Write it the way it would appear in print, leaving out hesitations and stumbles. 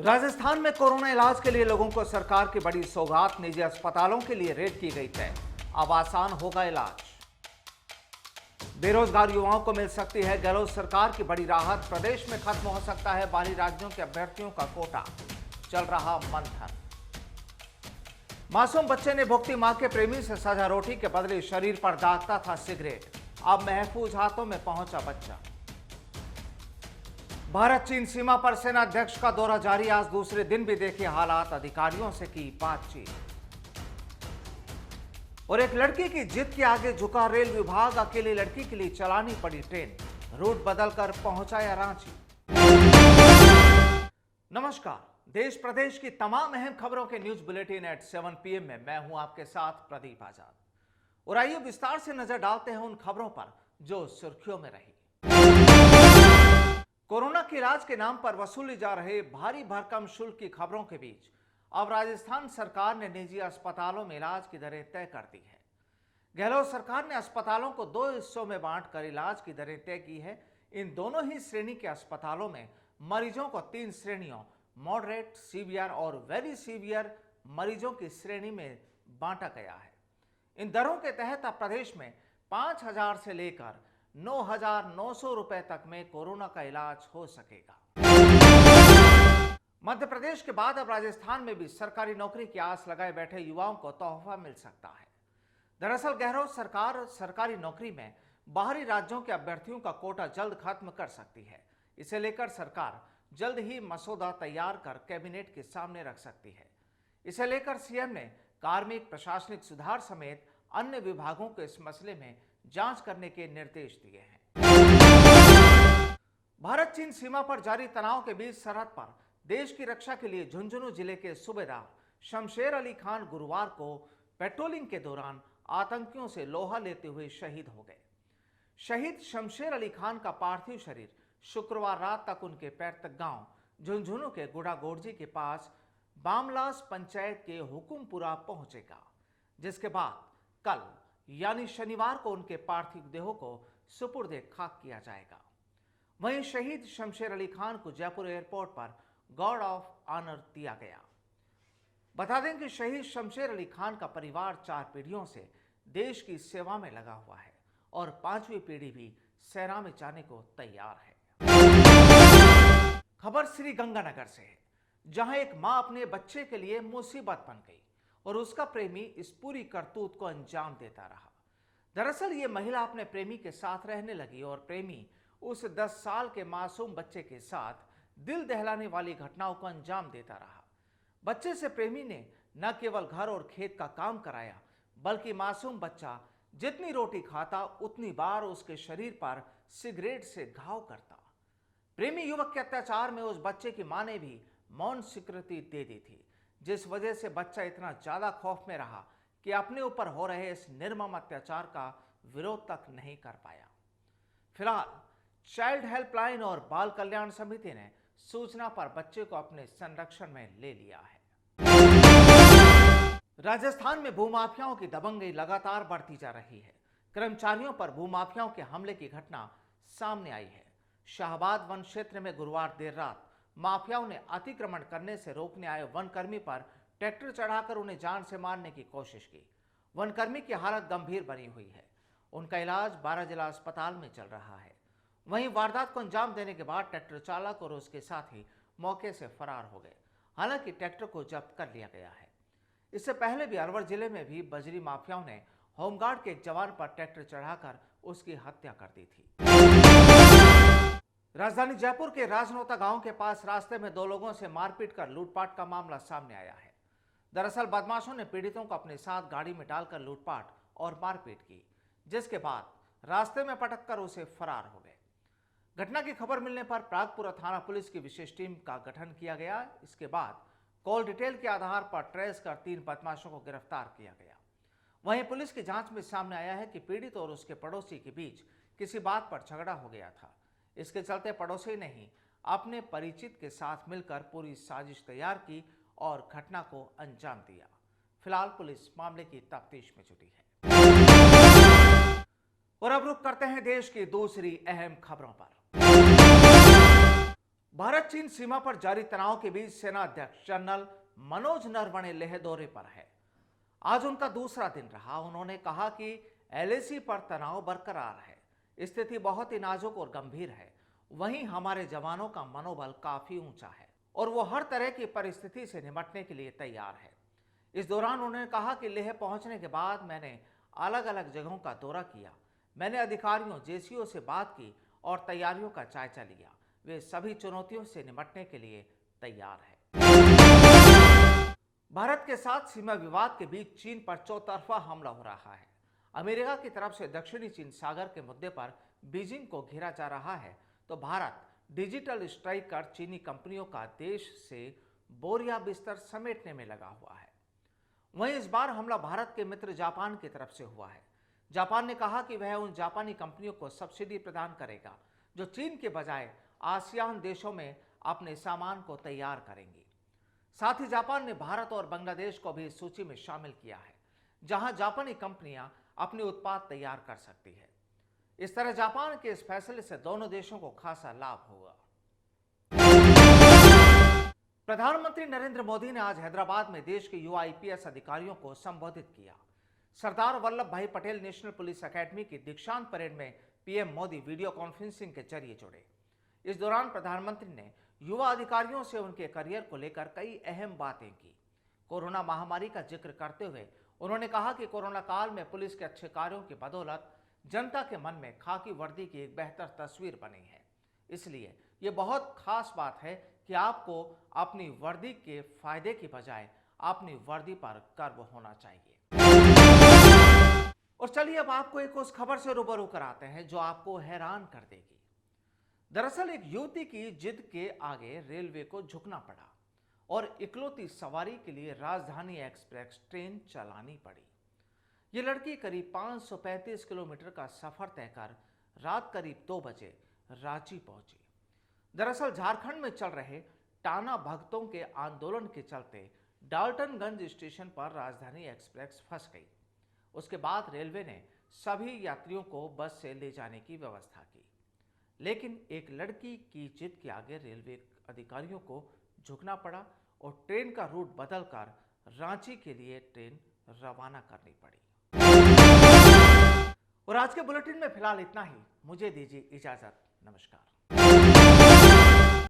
राजस्थान में कोरोना इलाज के लिए लोगों को सरकार की बड़ी सौगात, निजी अस्पतालों के लिए रेट की गई तय। अब आसान होगा इलाज। बेरोजगार युवाओं को मिल सकती है गहलोत सरकार की बड़ी राहत। प्रदेश में खत्म हो सकता है बाहरी राज्यों के अभ्यर्थियों का कोटा। चल रहा मंथन। मासूम बच्चे ने भुगती मां के प्रेमी से सजा। रोटी के बदले शरीर पर दागता था सिगरेट। अब महफूज हाथों में पहुंचा बच्चा। भारत चीन सीमा पर सेना अध्यक्ष का दौरा जारी। आज दूसरे दिन भी देखे हालात, अधिकारियों से की बातचीत। और एक लड़की की जिद के आगे झुका रेल विभाग। अकेली लड़की के लिए चलानी पड़ी ट्रेन। रूट बदलकर पहुंचाया रांची। नमस्कार, देश प्रदेश की तमाम अहम खबरों के न्यूज बुलेटिन एट 7 PM में मैं हूं आपके साथ प्रदीप आजाद। और आइए विस्तार से नजर डालते हैं उन खबरों पर जो सुर्खियों में रही। कोरोना के इलाज के नाम पर वसूली जा रहे भारी भरकम शुल्क की खबरों के बीच अब राजस्थान सरकार ने निजी अस्पतालों में इलाज की दरें तय कर दी है। गहलोत सरकार ने अस्पतालों को 2 हिस्सों में बांटकर इलाज की दरें तय की है। इन दोनों ही श्रेणी के अस्पतालों में मरीजों को 3 श्रेणियों मॉडरेट, सीवियर और वेरी सीवियर मरीजों की श्रेणी में बांटा गया है। इन दरों के तहत अब प्रदेश में 5,000 से लेकर 9,900 रुपए तक में कोरोना का इलाज हो सकेगा। मध्य प्रदेश के बाद अब राजस्थान में भी सरकारी नौकरी की आस लगाए बैठे युवाओं को तोहफा मिल सकता है। दरअसल गहलोत सरकार सरकारी नौकरी में बाहरी राज्यों के अभ्यर्थियों का कोटा जल्द खत्म कर सकती है। इसे लेकर सरकार जल्द ही मसौदा तैयार कर कैबिनेट के सामने रख सकती है। इसे लेकर सीएम ने कार्मिक, प्रशासनिक सुधार समेत अन्य विभागों को इस मसले में जांच करने के निर्देश दिए हैं। भारत चीन सीमा पर जारी तनाव के बीच सरहद पर देश की रक्षा के लिए झुंझुनू जिले के सूबेदार शमशेर अली खान गुरुवार को पेट्रोलिंग के दौरान आतंकियों से लोहा लेते हुए शहीद हो गए। शहीद शमशेर अली खान का पार्थिव शरीर शुक्रवार रात तक उनके पैतृक गांव झुंझुनू के गुड़ागोड़जी के पास बामलास पंचायत के हुकुमपुरा पहुंचेगा, जिसके बाद कल यानी शनिवार को उनके पार्थिव देहों को सुपुर्दे खाक किया जाएगा। वहीं शहीद शमशेर अली खान को जयपुर एयरपोर्ट पर गार्ड ऑफ ऑनर दिया गया। बता दें कि शहीद शमशेर अली खान का परिवार 4 पीढ़ियों से देश की सेवा में लगा हुआ है और 5वीं पीढ़ी भी सेना में जाने को तैयार है। खबर श्री गंगानगर से है, जहां एक मां अपने बच्चे के लिए मुसीबत बन गई और उसका प्रेमी इस पूरी करतूत को अंजाम देता रहा। दरअसल ये महिला अपने प्रेमी के साथ रहने लगी और प्रेमी उस 10 साल के मासूम बच्चे के साथ दिल दहलाने वाली घटनाओं को अंजाम देता रहा। बच्चे से प्रेमी ने न केवल घर और खेत का काम कराया, बल्कि मासूम बच्चा जितनी रोटी खाता उतनी बार उसके शरीर पर सिगरेट से घाव करता। प्रेमी युवक के अत्याचार में उस बच्चे की मां ने भी मौन स्वीकृति दे दी थी, जिस वजह से बच्चा इतना ज्यादा खौफ में रहा कि अपने ऊपर हो रहे इस निर्मम अत्याचार का विरोध तक नहीं कर पाया। फिलहाल चाइल्ड हेल्पलाइन और बाल कल्याण समिति ने सूचना पर बच्चे को अपने संरक्षण में ले लिया है। राजस्थान में भूमाफियाओं की दबंगई लगातार बढ़ती जा रही है। कर्मचारियों पर भूमाफियाओं के हमले की घटना सामने आई है। शाहबाद वन क्षेत्र में गुरुवार देर रात माफियाओं ने अतिक्रमण करने से रोकने आए वनकर्मी पर ट्रैक्टर चढ़ाकर उन्हें जान से मारने की कोशिश की। वनकर्मी की हालत गंभीर बनी हुई है। उनका इलाज 12 जिला अस्पताल में चल रहा है। वहीं वारदात को अंजाम देने के बाद ट्रैक्टर चालक और उसके साथी मौके से फरार हो गए। हालांकि ट्रैक्टर को जब्त कर लिया गया है। इससे पहले भी अलवर जिले में भी बजरी माफियाओं ने होमगार्ड के एक जवान पर ट्रैक्टर चढ़ाकर उसकी हत्या कर दी थी। राजधानी जयपुर के राजनोता गांव के पास रास्ते में 2 लोगों से मारपीट कर लूटपाट का मामला सामने आया है। दरअसल बदमाशों ने पीड़ितों को अपने साथ गाड़ी में डालकर लूटपाट और मारपीट की, जिसके बाद रास्ते में पटककर उसे फरार हो गए। घटना की खबर मिलने पर प्रागपुरा थाना पुलिस की विशेष टीम का गठन किया गया। इसके बाद कॉल डिटेल के आधार पर ट्रेस कर 3 बदमाशों को गिरफ्तार किया गया। वहीं पुलिस की जांच में सामने आया है कि पीड़ित और उसके पड़ोसी के बीच किसी बात पर झगड़ा हो गया था। इसके चलते पड़ोसी ने ही अपने परिचित के साथ मिलकर पूरी साजिश तैयार की और घटना को अंजाम दिया। फिलहाल पुलिस मामले की तफ्तीश में जुटी है। और अब रुख करते हैं देश की दूसरी अहम खबरों पर। भारत चीन सीमा पर जारी तनाव के बीच सेना अध्यक्ष जनरल मनोज नरवणे लेह दौरे पर है। आज उनका दूसरा दिन रहा। उन्होंने कहा कि एलएसी पर तनाव बरकरार है, स्थिति बहुत ही नाजुक और गंभीर है। वहीं हमारे जवानों का मनोबल काफी ऊंचा है और वो हर तरह की परिस्थिति से निपटने के लिए तैयार है। इस दौरान उन्होंने कहा कि लेह पहुंचने के बाद मैंने अलग अलग जगहों का दौरा किया। मैंने अधिकारियों जेसीओ से बात की और तैयारियों का जायजा लिया। वे सभी चुनौतियों से निपटने के लिए तैयार है। भारत के साथ सीमा विवाद के बीच चीन पर चौतरफा हमला हो रहा है। अमेरिका की तरफ से दक्षिणी चीन सागर के मुद्दे पर बीजिंग को घेरा जा रहा है, तो भारत डिजिटल स्ट्राइक कर चीनी कंपनियों का देश से बोरिया बिस्तर समेटने में लगा हुआ है। वहीं इस बार हमला भारत के मित्र जापान की तरफ से हुआ है। जापान ने कहा कि वह उन जापानी कंपनियों को सब्सिडी प्रदान करेगा जो चीन के बजाय आसियान देशों में अपने सामान को तैयार करेंगी। साथ ही जापान ने भारत और बांग्लादेश को भी इस सूची में शामिल किया है, जहां जापानी कंपनियां अपने उत्पाद तैयार कर सकती है। इस तरह जापान के इस फैसले से दोनों देशों को खासा लाभ होगा। प्रधानमंत्री नरेंद्र मोदी ने आज हैदराबाद में देश के युवा आईपीएस अधिकारियों को संबोधित किया। सरदार वल्लभ भाई पटेल नेशनल पुलिस एकेडमी की दीक्षांत परेड में पीएम मोदी वीडियो कॉन्फ्रेंसिंग के जरिए जुड़े। इस दौरान प्रधानमंत्री ने युवा अधिकारियों से उनके करियर को लेकर कई अहम बातें की। कोरोना महामारी का जिक्र करते हुए उन्होंने कहा कि कोरोना काल में पुलिस के अच्छे कार्यों की बदौलत जनता के मन में खाकी वर्दी की एक बेहतर तस्वीर बनी है। इसलिए ये बहुत खास बात है कि आपको अपनी वर्दी के फायदे की बजाय अपनी वर्दी पर गर्व होना चाहिए। और चलिए अब आपको एक उस खबर से रूबरू कराते हैं जो आपको हैरान कर देगी। दरअसल एक युवती की जिद के आगे रेलवे को झुकना पड़ा और इकलौती सवारी के लिए राजधानी एक्सप्रेस ट्रेन चलानी पड़ी। ये लड़की करीब 535 किलोमीटर का सफर तय कर रात करीब 2 बजे रांची पहुंची। दरअसल झारखंड में चल रहे टाना भगतों के आंदोलन के चलते डाल्टनगंज स्टेशन पर राजधानी एक्सप्रेस फंस गई। उसके बाद रेलवे ने सभी यात्रियों को बस से ले जाने की व्यवस्था की, लेकिन एक लड़की की जिद के आगे रेलवे अधिकारियों को झुकना पड़ा और ट्रेन का रूट बदलकर रांची के लिए ट्रेन रवाना करनी पड़ी। और आज के बुलेटिन में फिलहाल इतना ही। मुझे दीजिए इजाजत। नमस्कार।